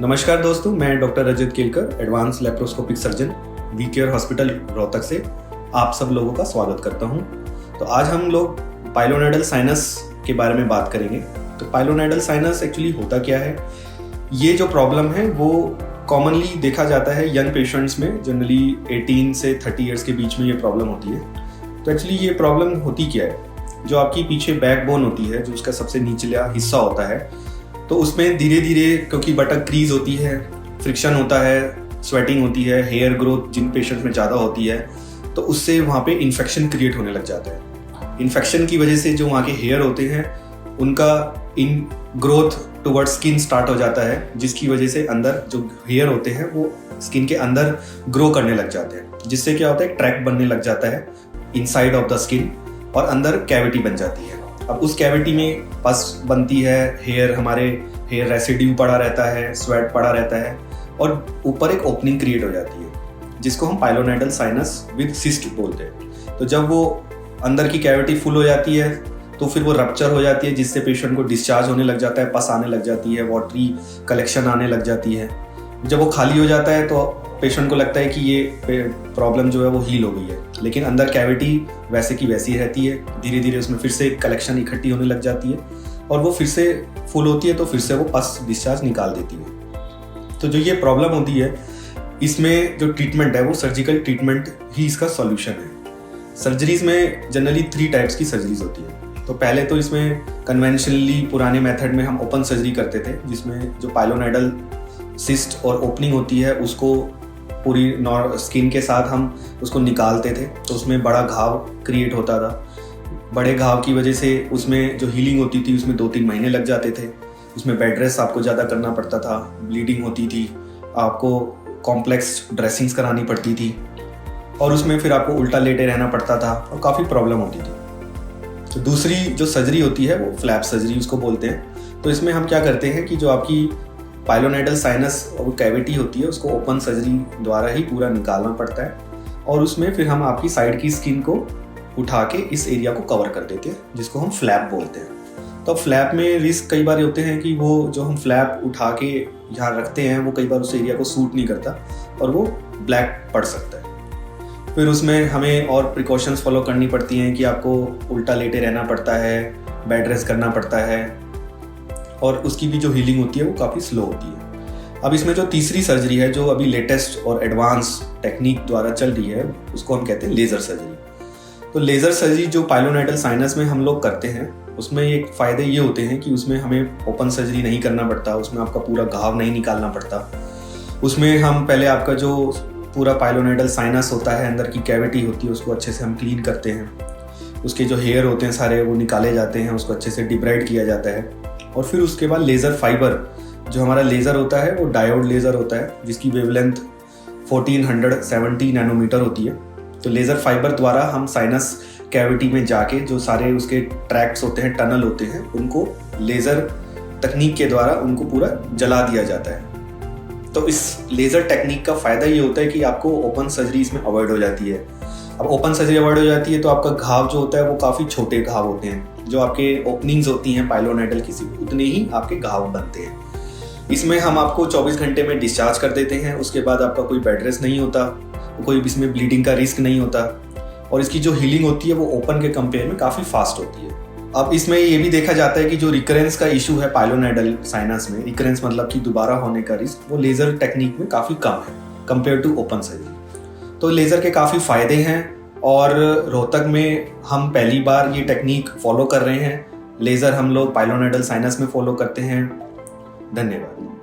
नमस्कार दोस्तों, मैं doctor Rajat Kelkar, advance laparoscopic surgeon, we care hospital Rohtak से आप सब लोगों का स्वागत करता हूं। तो आज हम लोग पाइलोनेडल साइनस के बारे में बात करेंगे। तो पाइलोनेडल साइनस एक्चुअली होता क्या है? ये जो प्रॉब्लम है वो कॉमनली देखा जाता है यंग पेशेंट्स में। जनरली 18 से 30 ईयर्स के बीच में ये प्रॉब्लम होती है। तो एक्चुअली ये प्रॉब्लम होती क्या है? जो आपकी पीछे बैकबोन होती है, जो उसका सबसे निचला हिस्सा होता है, तो उसमें धीरे धीरे, क्योंकि बटक क्रीज होती है, फ्रिक्शन होता है, स्वेटिंग होती है, हेयर ग्रोथ जिन पेशेंट्स में ज़्यादा होती है, तो उससे वहाँ पे इन्फेक्शन क्रिएट होने लग जाता है। इन्फेक्शन की वजह से जो वहाँ के हेयर होते हैं उनका in growth toward skin start हो जाता है, जिसकी वजह से अंदर जो हेयर होते हैं वो स्किन के अंदर ग्रो करने लग जाते हैं, जिससे क्या होता है, ट्रैक बनने लग जाता है इनसाइड ऑफ द स्किन और अंदर कैविटी बन जाती है। अब उस कैविटी में पस बनती है, हमारे हेयर रेसिड्यू पड़ा रहता है, स्वेट पड़ा रहता है और ऊपर एक ओपनिंग क्रिएट हो जाती है, जिसको हम पाइलोनेडल साइनस विद सिस्ट बोलते हैं। तो जब वो अंदर की कैविटी फुल हो जाती है तो फिर वो रप्चर हो जाती है, जिससे पेशेंट को डिस्चार्ज होने लग जाता है, पस आने लग जाती है, वाटरी कलेक्शन आने लग जाती है। जब वो खाली हो जाता है तो पेशेंट को लगता है कि ये प्रॉब्लम जो है वो हील हो गई है, लेकिन अंदर कैविटी वैसे की वैसी रहती है। धीरे धीरे उसमें फिर से कलेक्शन इकट्ठी होने लग जाती है और वो फिर से फुल होती है, तो फिर से वो पस डिस्चार्ज निकाल देती है। तो जो ये प्रॉब्लम होती है, इसमें जो ट्रीटमेंट है वो सर्जिकल ट्रीटमेंट ही इसका सॉल्यूशन है। सर्जरीज में जनरली 3 टाइप्स की सर्जरीज होती है। तो पहले तो इसमें कन्वेंशनली पुराने मेथड में हम ओपन सर्जरी करते थे, जिसमें जो पाइलोनेडल सिस्ट और ओपनिंग होती है उसको पूरी स्किन के साथ हम उसको निकालते थे। तो उसमें बड़ा घाव क्रिएट होता था। बड़े घाव की वजह से उसमें जो हीलिंग होती थी उसमें 2-3 महीने लग जाते थे। उसमें बेड रेस्ट आपको ज़्यादा करना पड़ता था, ब्लीडिंग होती थी, आपको कॉम्प्लेक्स ड्रेसिंग्स करानी पड़ती थी और उसमें फिर आपको उल्टा लेटे रहना पड़ता था और काफ़ी प्रॉब्लम होती थी। तो दूसरी जो सर्जरी होती है वो फ्लैप सर्जरी उसको बोलते हैं। तो इसमें हम क्या करते हैं कि जो आपकी पाइलोनेडल साइनस और कैविटी होती है उसको ओपन सर्जरी द्वारा ही पूरा निकालना पड़ता है और उसमें फिर हम आपकी साइड की स्किन को उठा के इस एरिया को कवर कर देते हैं, जिसको हम फ्लैप बोलते हैं। तो फ्लैप में रिस्क कई बार होते हैं कि वो जो हम फ्लैप उठा के यहाँ रखते हैं वो कई बार उस एरिया को सूट नहीं करता और वो ब्लैक पड़ सकता है। फिर उसमें हमें और प्रिकॉशंस फॉलो करनी पड़ती हैं कि आपको उल्टा लेटे रहना पड़ता है, बेड रेस्ट करना पड़ता है और उसकी भी जो हीलिंग होती है वो काफ़ी स्लो होती है। अब इसमें जो तीसरी सर्जरी है, जो अभी लेटेस्ट और एडवांस टेक्निक द्वारा चल रही है, उसको हम कहते हैं लेज़र सर्जरी। तो लेज़र सर्जरी जो पाइलोनेडल साइनस में हम लोग करते हैं, उसमें एक फ़ायदे ये होते हैं कि उसमें हमें ओपन सर्जरी नहीं करना पड़ता, उसमें आपका पूरा घाव नहीं निकालना पड़ता। उसमें हम पहले आपका जो पूरा पाइलोनेडल साइनस होता है, अंदर की कैविटी होती है, उसको अच्छे से हम क्लीन करते हैं। उसके जो हेयर होते हैं सारे वो निकाले जाते हैं, उसको अच्छे से डिब्राइड किया जाता है और फिर उसके बाद लेज़र फाइबर, जो हमारा लेज़र होता है वो डायोड लेज़र होता है, जिसकी वेवलेंथ 1470 नैनोमीटर होती है। तो लेज़र फाइबर द्वारा हम साइनस कैविटी में जाके जो सारे उसके ट्रैक्ट्स होते हैं, टनल होते हैं, उनको लेज़र तकनीक के द्वारा उनको पूरा जला दिया जाता है। तो इस लेज़र टेक्निक का फ़ायदा ये होता है कि आपको ओपन सर्जरी इसमें अवॉइड हो जाती है। अब ओपन सर्जरी अवॉइड हो जाती है तो आपका घाव जो होता है वो काफ़ी छोटे घाव होते हैं। जो आपके ओपनिंग्स होती हैं पाइलोनेडल किसी, उतने ही आपके घाव बनते हैं। इसमें हम आपको 24 घंटे में डिस्चार्ज कर देते हैं। उसके बाद आपका कोई बेड रेस्ट नहीं होता, कोई इसमें ब्लीडिंग का रिस्क नहीं होता और इसकी जो हीलिंग होती है वो ओपन के कंपेयर में काफ़ी फास्ट होती है। अब इसमें ये भी देखा जाता है कि जो रिकरेंस का इशू है पाइलोनेडल साइनस में, रिकरेंस मतलब कि दोबारा होने का रिस्क, वो लेज़र टेक्निक में काफ़ी कम है कंपेयर टू ओपन सर्जरी। तो लेज़र के काफ़ी फ़ायदे हैं और रोहतक में हम पहली बार ये टेक्निक फॉलो कर रहे हैं। लेज़र हम लोग पाइलोनेडल साइनस में फॉलो करते हैं। धन्यवाद।